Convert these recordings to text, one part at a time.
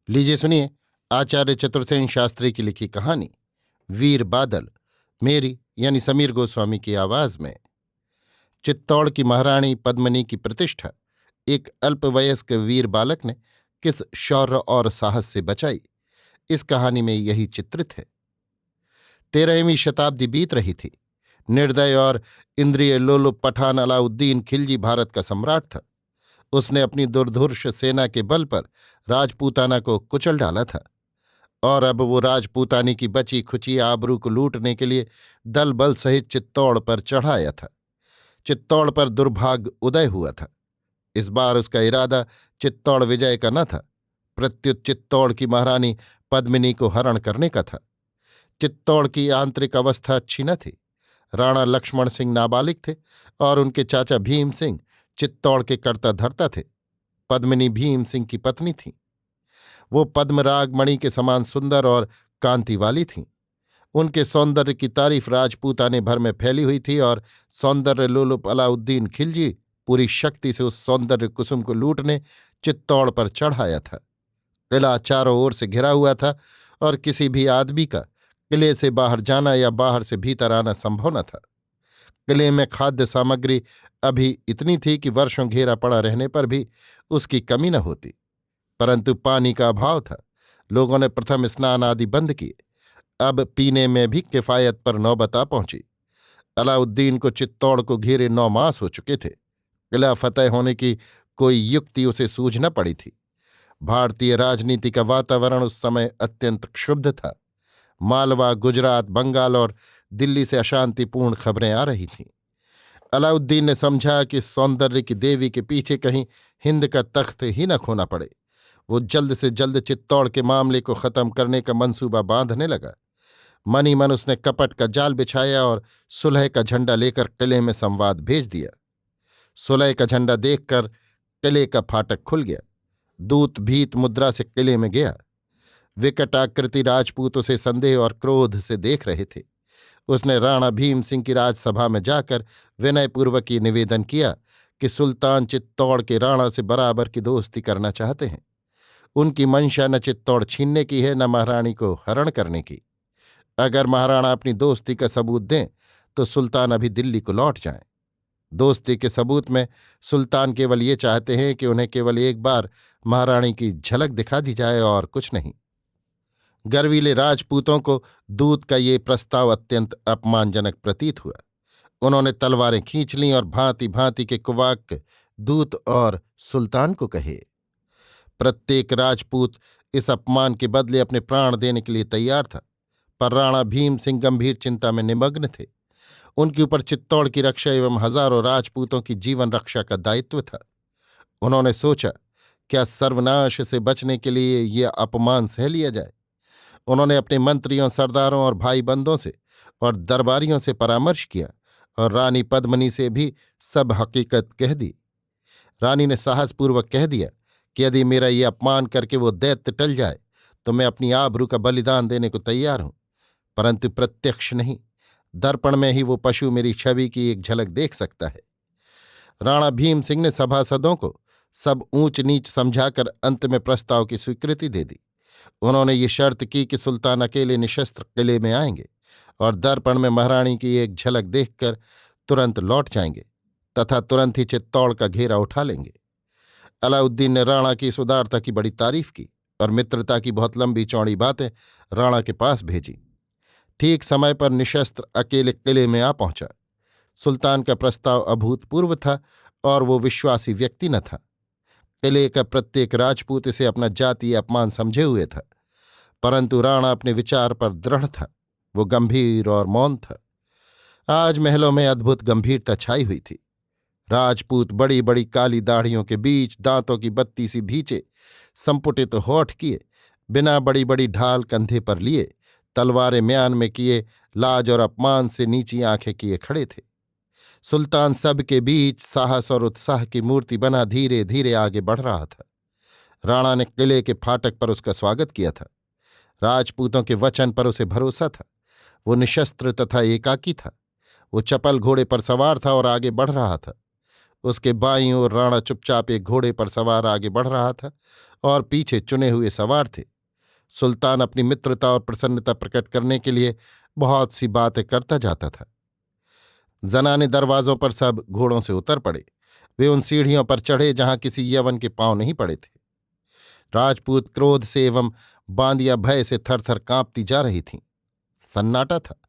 लीजिए सुनिए आचार्य चतुर्सेन शास्त्री की लिखी कहानी वीर बादल, मेरी यानी समीर गोस्वामी की आवाज में। चित्तौड़ की महारानी पद्मिनी की प्रतिष्ठा एक अल्पवयस्क वीर बालक ने किस शौर्य और साहस से बचाई, इस कहानी में यही चित्रित है। 13वीं शताब्दी बीत रही थी। निर्दय और इंद्रिय लोलुप पठान अलाउद्दीन खिलजी भारत का सम्राट था। उसने अपनी दुर्धर्ष सेना के बल पर राजपूताना को कुचल डाला था और अब वो राजपूतानी की बची खुची आबरू को लूटने के लिए दल बल सहित चित्तौड़ पर चढ़ाया था। चित्तौड़ पर दुर्भाग्य उदय हुआ था। इस बार उसका इरादा चित्तौड़ विजय का न था, प्रत्युत चित्तौड़ की महारानी पद्मिनी को हरण करने का था। चित्तौड़ की आंतरिक अवस्था अच्छी न थी। राणा लक्ष्मण सिंह नाबालिग थे और उनके चाचा भीम सिंह चित्तौड़ के कर्ता धर्ता थे। पद्मिनी भीम सिंह की पत्नी थीं। वो पद्मराग मणि के समान सुंदर और कांति वाली थीं। उनके सौंदर्य की तारीफ राजपूताने भर में फैली हुई थी और सौंदर्य लोलुप अलाउद्दीन खिलजी पूरी शक्ति से उस सौंदर्य कुसुम को लूटने चित्तौड़ पर चढ़ाया था। किला चारों ओर से घिरा हुआ था और किसी भी आदमी का किले से बाहर जाना या बाहर से भीतर आना संभव न था। किले में खाद्य सामग्री अभी इतनी थी कि वर्षों घेरा पड़ा रहने पर भी उसकी कमी न होती, परंतु पानी का अभाव था। लोगों ने प्रथम स्नान आदि बंद किए। अब पीने में भी किफायत पर नौबत आ पहुंची। अलाउद्दीन को चित्तौड़ को घेरे 9 मास हो चुके थे। किला फतेह होने की कोई युक्ति उसे सूझ न पड़ी थी। भारतीय राजनीति का वातावरण उस समय अत्यंत क्षुब्ध था। मालवा, गुजरात, बंगाल और दिल्ली से अशांतिपूर्ण खबरें आ रही थीं। अलाउद्दीन ने समझा कि सौंदर्य की देवी के पीछे कहीं हिंद का तख्त ही न खोना पड़े। वो जल्द से जल्द चित्तौड़ के मामले को खत्म करने का मंसूबा बांधने लगा। मन ही मन उसने कपट का जाल बिछाया और सुलह का झंडा लेकर किले में संवाद भेज दिया। सुलह का झंडा देखकर किले का फाटक खुल गया। दूत भीत मुद्रा से किले में गया। विकटाकृति राजपूत उसे संदेह और क्रोध से देख रहे थे। उसने राणा भीम सिंह की राजसभा में जाकर विनयपूर्वक ये निवेदन किया कि सुल्तान चित्तौड़ के राणा से बराबर की दोस्ती करना चाहते हैं। उनकी मंशा न चित्तौड़ छीनने की है, न महारानी को हरण करने की। अगर महाराणा अपनी दोस्ती का सबूत दें तो सुल्तान अभी दिल्ली को लौट जाएं। दोस्ती के सबूत में सुल्तान केवल ये चाहते हैं कि उन्हें केवल एक बार महारानी की झलक दिखा दी जाए और कुछ नहीं। गर्वीले राजपूतों को दूत का ये प्रस्ताव अत्यंत अपमानजनक प्रतीत हुआ। उन्होंने तलवारें खींच लीं और भांति भांति के कुवाक्य दूत और सुल्तान को कहे। प्रत्येक राजपूत इस अपमान के बदले अपने प्राण देने के लिए तैयार था, पर राणा भीम सिंह गंभीर चिंता में निमग्न थे। उनके ऊपर चित्तौड़ की रक्षा एवं हजारों राजपूतों की जीवन रक्षा का दायित्व था। उन्होंने सोचा, क्या सर्वनाश से बचने के लिए यह अपमान सह लिया जाए। उन्होंने अपने मंत्रियों, सरदारों और भाई बंदों से और दरबारियों से परामर्श किया और रानी पद्मिनी से भी सब हकीकत कह दी। रानी ने साहसपूर्वक कह दिया कि यदि मेरा ये अपमान करके वो दैत्य टल जाए तो मैं अपनी आबरू का बलिदान देने को तैयार हूं, परंतु प्रत्यक्ष नहीं, दर्पण में ही वो पशु मेरी छवि की एक झलक देख सकता है। राणा भीम सिंह ने सभासदों को सब ऊंच नीच समझाकर अंत में प्रस्ताव की स्वीकृति दे दी। उन्होंने ये शर्त की कि सुल्तान अकेले निशस्त्र किले में आएंगे और दर्पण में महारानी की एक झलक देखकर तुरंत लौट जाएंगे तथा तुरंत ही चित्तौड़ का घेरा उठा लेंगे। अलाउद्दीन ने राणा की इस उदारता की बड़ी तारीफ की और मित्रता की बहुत लंबी चौड़ी बातें राणा के पास भेजी। ठीक समय पर निशस्त्र अकेले किले में आ पहुंचा। सुल्तान का प्रस्ताव अभूतपूर्व था और वो विश्वासी व्यक्ति न था। किले का प्रत्येक राजपूत इसे अपना जातीय अपमान समझे हुए था, परंतु राणा अपने विचार पर दृढ़ था। वो गंभीर और मौन था। आज महलों में अद्भुत गंभीरता छाई हुई थी। राजपूत बड़ी बड़ी काली दाढ़ियों के बीच, दांतों की बत्ती सी भींचे, संपुटित होठ किए, बिना बड़ी बड़ी ढाल कंधे पर लिए, तलवारें म्यान में किए, लाज और अपमान से नीची आंखें किए खड़े थे। सुल्तान सब के बीच साहस और उत्साह की मूर्ति बना धीरे धीरे आगे बढ़ रहा था। राणा ने किले के फाटक पर उसका स्वागत किया था। राजपूतों के वचन पर उसे भरोसा था। वो निशस्त्र तथा एकाकी था। वो चपल घोड़े पर सवार था और आगे बढ़ रहा था। उसके बाईं ओर राणा चुपचाप एक घोड़े पर सवार आगे बढ़ रहा था और पीछे चुने हुए सवार थे। सुल्तान अपनी मित्रता और प्रसन्नता प्रकट करने के लिए बहुत सी बातें करता जाता था। जनाने दरवाजों पर सब घोड़ों से उतर पड़े। वे उन सीढ़ियों पर चढ़े जहां किसी यवन के पांव नहीं पड़े थे। राजपूत क्रोध से एवं बांदियां भय से थर थर कांपती जा रही थीं। सन्नाटा था।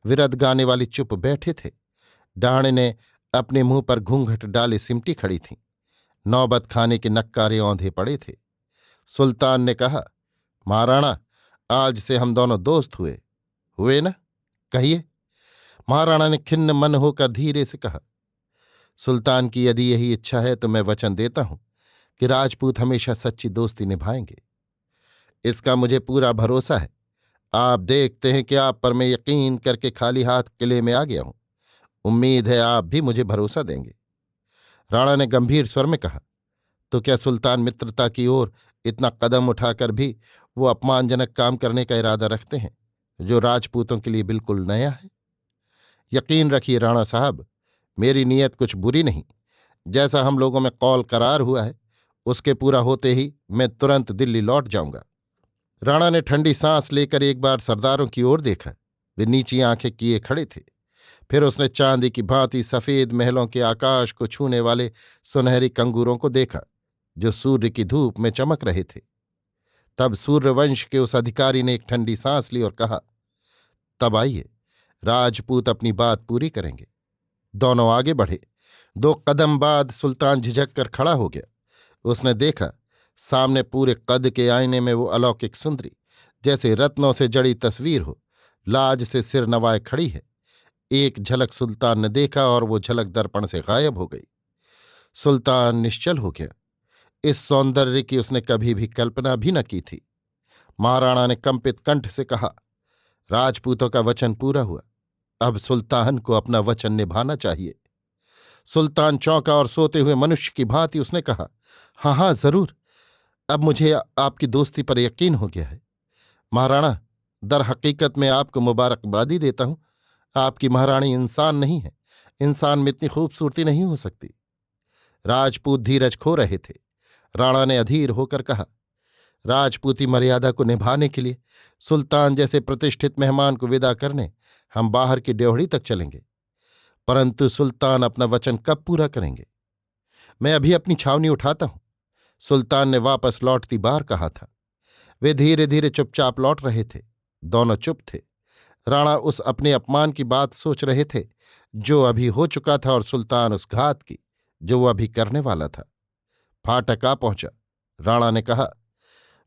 विरद गाने वाली चुप बैठे थे। डाहणे ने अपने मुंह पर घूंघट डाले सिमटी खड़ी थीं। नौबत खाने के नक्कारे औंधे पड़े थे। सुल्तान ने कहा, महाराणा, आज से हम दोनों दोस्त हुए। हुए ना? कहिए। महाराणा ने खिन्न मन होकर धीरे से कहा, सुल्तान की यदि यही इच्छा है तो मैं वचन देता हूं कि राजपूत हमेशा सच्ची दोस्ती निभाएंगे। इसका मुझे पूरा भरोसा है। आप देखते हैं कि आप पर मैं यकीन करके खाली हाथ किले में आ गया हूं। उम्मीद है आप भी मुझे भरोसा देंगे। राणा ने गंभीर स्वर में कहा, तो क्या सुल्तान मित्रता की ओर इतना कदम उठाकर भी वो अपमानजनक काम करने का इरादा रखते हैं जो राजपूतों के लिए बिल्कुल नया है? यकीन रखिए राणा साहब, मेरी नीयत कुछ बुरी नहीं। जैसा हम लोगों में कौल करार हुआ है उसके पूरा होते ही मैं तुरंत दिल्ली लौट जाऊंगा। राणा ने ठंडी सांस लेकर एक बार सरदारों की ओर देखा। वे नीची आंखें किए खड़े थे। फिर उसने चांदी की भांति सफेद महलों के आकाश को छूने वाले सुनहरी कंगूरों को देखा जो सूर्य की धूप में चमक रहे थे। तब सूर्यवंश के उस अधिकारी ने एक ठंडी सांस ली और कहा, तब आइए, राजपूत अपनी बात पूरी करेंगे। दोनों आगे बढ़े। 2 कदम बाद सुल्तान झिझक कर खड़ा हो गया। उसने देखा, सामने पूरे कद के आईने में वो अलौकिक सुंदरी, जैसे रत्नों से जड़ी तस्वीर हो, लाज से सिर नवाए खड़ी है। एक झलक सुल्तान ने देखा और वो झलक दर्पण से गायब हो गई। सुल्तान निश्चल हो गया। इस सौंदर्य की उसने कभी भी कल्पना भी न की थी। महाराणा ने कंपित कंठ से कहा, राजपूतों का वचन पूरा हुआ। अब सुल्तान को अपना वचन निभाना चाहिए। सुल्तान चौंका और सोते हुए मनुष्य की भांति उसने कहा, हाँ हाँ जरूर। अब मुझे आपकी दोस्ती पर यकीन हो गया है। महाराणा, दर हकीकत में आपको मुबारकबादी देता हूं। आपकी महारानी इंसान नहीं है। इंसान में इतनी खूबसूरती नहीं हो सकती। राजपूत धीरज खो रहे थे। राणा ने अधीर होकर कहा, राजपूती मर्यादा को निभाने के लिए सुल्तान जैसे प्रतिष्ठित मेहमान को विदा करने हम बाहर की ड्योढ़ी तक चलेंगे, परंतु सुल्तान अपना वचन कब पूरा करेंगे? मैं अभी अपनी छावनी उठाता हूं। सुल्तान ने वापस लौटती बार कहा था। वे धीरे धीरे चुपचाप लौट रहे थे। दोनों चुप थे। राणा उस अपने अपमान की बात सोच रहे थे जो अभी हो चुका था और सुल्तान उस घात की जो वो अभी करने वाला था। फाटक आ पहुंचा। राणा ने कहा,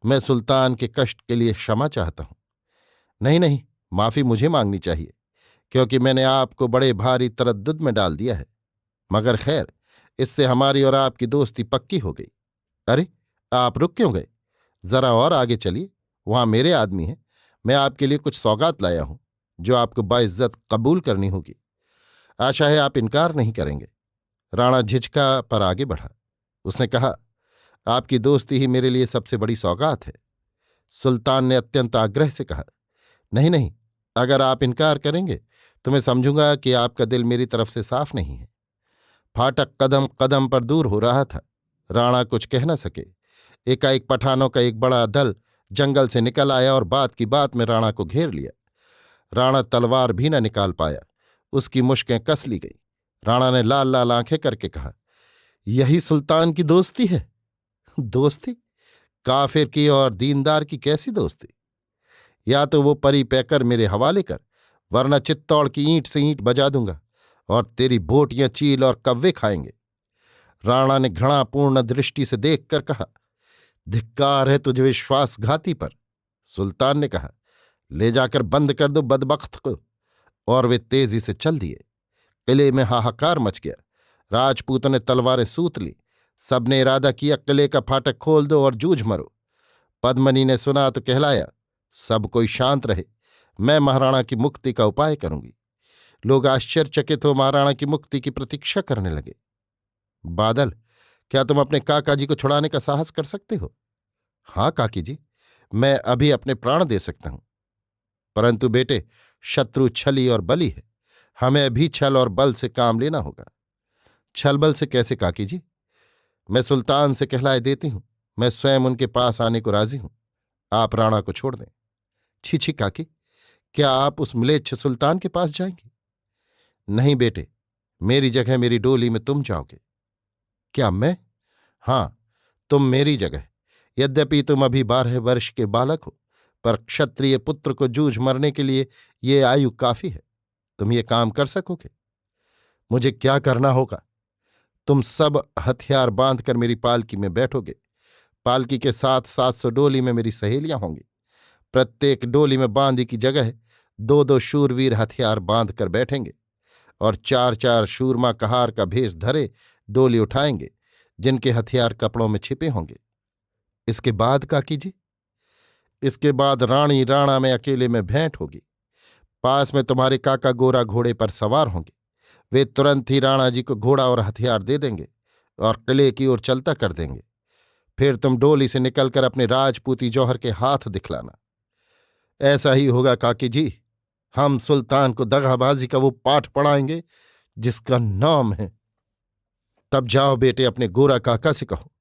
मैं सुल्तान के कष्ट के लिए क्षमा चाहता हूं। नहीं नहीं, माफी मुझे मांगनी चाहिए, क्योंकि मैंने आपको बड़े भारी तरद्दुद में डाल दिया है। मगर खैर, इससे हमारी और आपकी दोस्ती पक्की हो गई। अरे, आप रुक क्यों गए? जरा और आगे चलिए, वहां मेरे आदमी हैं। मैं आपके लिए कुछ सौगात लाया हूं जो आपको बाइज्जत कबूल करनी होगी। आशा है आप इनकार नहीं करेंगे। राणा झिझका पर आगे बढ़ा। उसने कहा, आपकी दोस्ती ही मेरे लिए सबसे बड़ी सौगात है। सुल्तान ने अत्यंत आग्रह से कहा, नहीं नहीं, अगर आप इनकार करेंगे तो मैं समझूंगा कि आपका दिल मेरी तरफ से साफ नहीं है। फाटक कदम कदम पर दूर हो रहा था। राणा कुछ कह न सके। एकाएक पठानों का एक बड़ा दल जंगल से निकल आया और बात की बात में राणा को घेर लिया। राणा तलवार भी न निकाल पाया। उसकी मुश्कें कस ली गई। राणा ने लाल लाल आंखें करके कहा, यही सुल्तान की दोस्ती है? दोस्ती? काफिर की और दीनदार की कैसी दोस्ती? या तो वो परी पैकर मेरे हवाले कर, वरना चित्तौड़ की ईंट से ईंट बजा दूंगा और तेरी बोटियां चील और कव्वे खाएंगे। राणा ने घृणापूर्ण दृष्टि से देखकर कहा, धिक्कार है तुझे विश्वासघाती पर। सुल्तान ने कहा, ले जाकर बंद कर दो बदबख्त को। और वे तेजी से चल दिए। किले में हाहाकार मच गया। राजपूतों ने तलवारें सूत ली। सबने इरादा किया, किले का फाटक खोल दो और जूझ मरो। पद्मनी ने सुना तो कहलाया, सब कोई शांत रहे, मैं महाराणा की मुक्ति का उपाय करूंगी। लोग आश्चर्यचकित हो महाराणा की मुक्ति की प्रतीक्षा करने लगे। बादल, क्या तुम अपने काका जी को छुड़ाने का साहस कर सकते हो? हाँ काकी जी, मैं अभी अपने प्राण दे सकता हूं। परंतु बेटे, शत्रु छली और बली है। हमें भी छल और बल से काम लेना होगा। छलबल से कैसे काकी जी? मैं सुल्तान से कहलाए देती हूं। मैं स्वयं उनके पास आने को राजी हूं। आप राणा को छोड़ दें। छी छी काकी, क्या आप उस म्लेच्छ सुल्तान के पास जाएंगे? नहीं बेटे, मेरी जगह मेरी डोली में तुम जाओगे। क्या मैं? हां, तुम मेरी जगह। यद्यपि तुम अभी 12 वर्ष के बालक हो, पर क्षत्रिय पुत्र को जूझ मरने के लिए ये आयु काफी है। तुम ये काम कर सकोगे? मुझे क्या करना होगा? तुम सब हथियार बांधकर मेरी पालकी में बैठोगे। पालकी के साथ 700 डोली में मेरी सहेलियां होंगी। प्रत्येक डोली में बांदी की जगह 2-2 शूरवीर हथियार बांध कर बैठेंगे और 4-4 शूरमा कहार का भेष धरे डोली उठाएंगे, जिनके हथियार कपड़ों में छिपे होंगे। इसके बाद काकी जी? इसके बाद रानी राणा में अकेले में भेंट होगी। पास में तुम्हारे काका गोरा घोड़े पर सवार होंगे। वे तुरंत ही राणा जी को घोड़ा और हथियार दे देंगे और किले की ओर चलता कर देंगे। फिर तुम डोली से निकलकर अपने राजपूती जौहर के हाथ दिखलाना। ऐसा ही होगा काकी जी। हम सुल्तान को दगाबाजी का वो पाठ पढ़ाएंगे जिसका नाम है। तब जाओ बेटे, अपने गोरा काका से कहो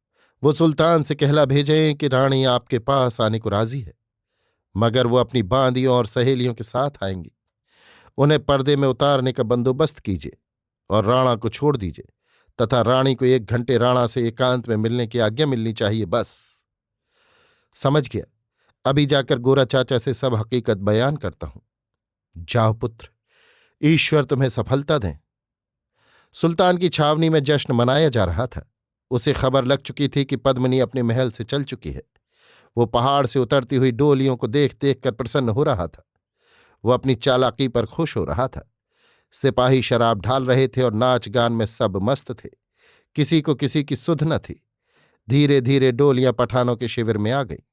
वो सुल्तान से कहला भेजें कि रानी आपके पास आने को राजी है, मगर वो अपनी बांदियों और सहेलियों के साथ आएंगी। उन्हें पर्दे में उतारने का बंदोबस्त कीजिए और राणा को छोड़ दीजिए, तथा रानी को 1 घंटे राणा से एकांत में मिलने की आज्ञा मिलनी चाहिए, बस। समझ गया। अभी जाकर गोरा चाचा से सब हकीकत बयान करता हूं। जाओ पुत्र, ईश्वर तुम्हें सफलता दें। सुल्तान की छावनी में जश्न मनाया जा रहा था। उसे खबर लग चुकी थी कि पद्मिनी अपने महल से चल चुकी है। वो पहाड़ से उतरती हुई डोलियों को देख देख कर प्रसन्न हो रहा था। वो अपनी चालाकी पर खुश हो रहा था। सिपाही शराब ढाल रहे थे और नाच गान में सब मस्त थे। किसी को किसी की सुध न थी। धीरे धीरे डोलियां पठानों के शिविर में आ गईं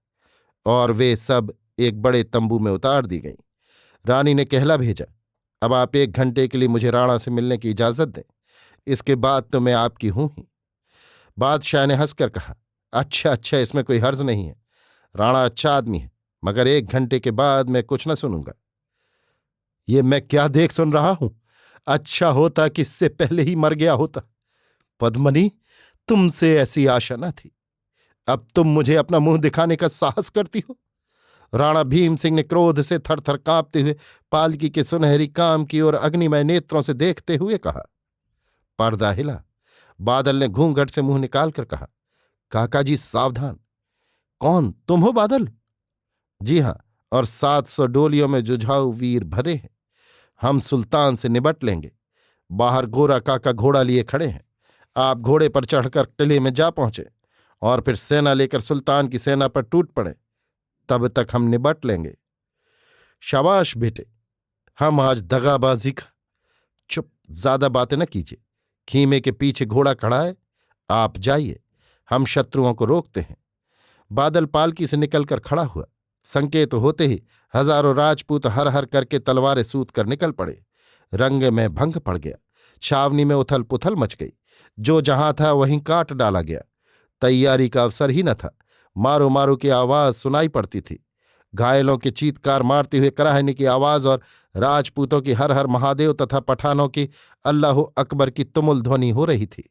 और वे सब एक बड़े तंबू में उतार दी गईं। रानी ने कहला भेजा, अब आप 1 घंटे के लिए मुझे राणा से मिलने की इजाजत दें, इसके बाद तो मैं आपकी हूं ही। बादशाह ने हंसकर कहा, अच्छा अच्छा, इसमें कोई हर्ज नहीं है। राणा अच्छा आदमी है, मगर 1 घंटे के बाद मैं कुछ न सुनूंगा। ये मैं क्या देख सुन रहा हूं? अच्छा होता कि इससे पहले ही मर गया होता। पद्मनी, तुमसे ऐसी आशा न थी। अब तुम मुझे अपना मुंह दिखाने का साहस करती हो? राणा भीम सिंह ने क्रोध से थरथर कांपते हुए पालकी के सुनहरी काम की ओर अग्निमय नेत्रों से देखते हुए कहा। पर्दा हिला। बादल ने घूंघट से मुंह निकालकर कहा, काका जी सावधान। कौन, तुम हो बादल? जी हां, और 700 डोलियों में जुझाऊ वीर भरे हैं। हम सुल्तान से निबट लेंगे। बाहर गोरा काका घोड़ा लिए खड़े हैं। आप घोड़े पर चढ़कर किले में जा पहुंचे और फिर सेना लेकर सुल्तान की सेना पर टूट पड़े। तब तक हम निबट लेंगे। शाबाश बेटे, हम आज दगाबाजी का। चुप, ज्यादा बातें न कीजिए। खीमे के पीछे घोड़ा खड़ा है, आप जाइए, हम शत्रुओं को रोकते हैं। बादल पालकी से निकलकर खड़ा हुआ। संकेत होते ही हजारों राजपूत हर हर करके तलवारें सूत कर निकल पड़े। रंग में भंग पड़ गया। छावनी में उथल पुथल मच गई। जो जहां था वहीं काट डाला गया। तैयारी का अवसर ही न था। मारो मारो की आवाज सुनाई पड़ती थी। घायलों के चीत्कार मारते हुए कराहने की आवाज और राजपूतों की हर हर महादेव तथा पठानों की अल्लाह अकबर की तुमुल ध्वनि हो रही थी।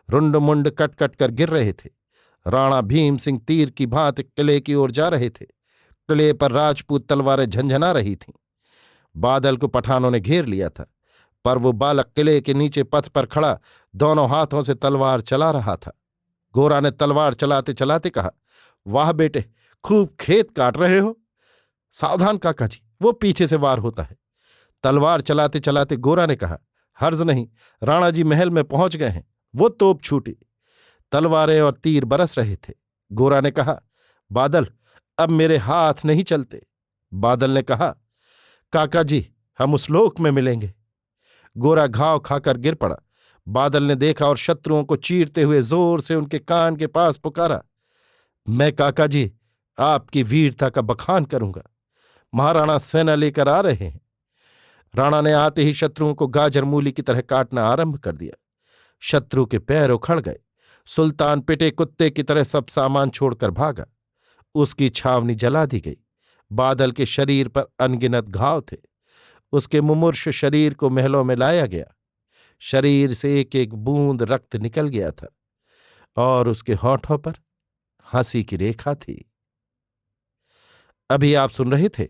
रुंड मुंड कट कट कर गिर रहे थे। राणा भीम सिंह तीर की भांति किले की ओर जा रहे थे। किले पर राजपूत तलवारें झंझना रही थीं। बादल को पठानों ने घेर लिया था, पर वो बालक किले के नीचे पथ पर खड़ा दोनों हाथों से तलवार चला रहा था। गोरा ने तलवार चलाते चलाते कहा, वाह बेटे, खूब खेत काट रहे हो। सावधान काका जी, वो पीछे से वार होता है। तलवार चलाते चलाते गोरा ने कहा, हर्ज नहीं, राणा जी महल में पहुंच गए हैं। वो तोप छूटी। तलवारें और तीर बरस रहे थे। गोरा ने कहा, बादल, अब मेरे हाथ नहीं चलते। बादल ने कहा, काका जी, हम उस लोक में मिलेंगे। गोरा घाव खाकर गिर पड़ा। बादल ने देखा और शत्रुओं को चीरते हुए जोर से उनके कान के पास पुकारा, मैं काका जी आपकी वीरता का बखान करूंगा। महाराणा सेना लेकर आ रहे हैं। राणा ने आते ही शत्रुओं को गाजर मूली की तरह काटना आरंभ कर दिया। शत्रु के पैर उखड़ गए। सुल्तान पिटे कुत्ते की तरह सब सामान छोड़कर भागा। उसकी छावनी जला दी गई। बादल के शरीर पर अनगिनत घाव थे। उसके मुमूर्ष शरीर को महलों में लाया गया। शरीर से एक एक बूंद रक्त निकल गया था और उसके होठों पर हंसी की रेखा थी। अभी आप सुन रहे थे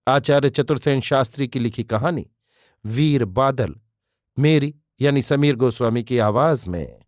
आचार्य चतुर्सेन शास्त्री की लिखी कहानी वीर बादल, मेरी यानी समीर गोस्वामी की आवाज में।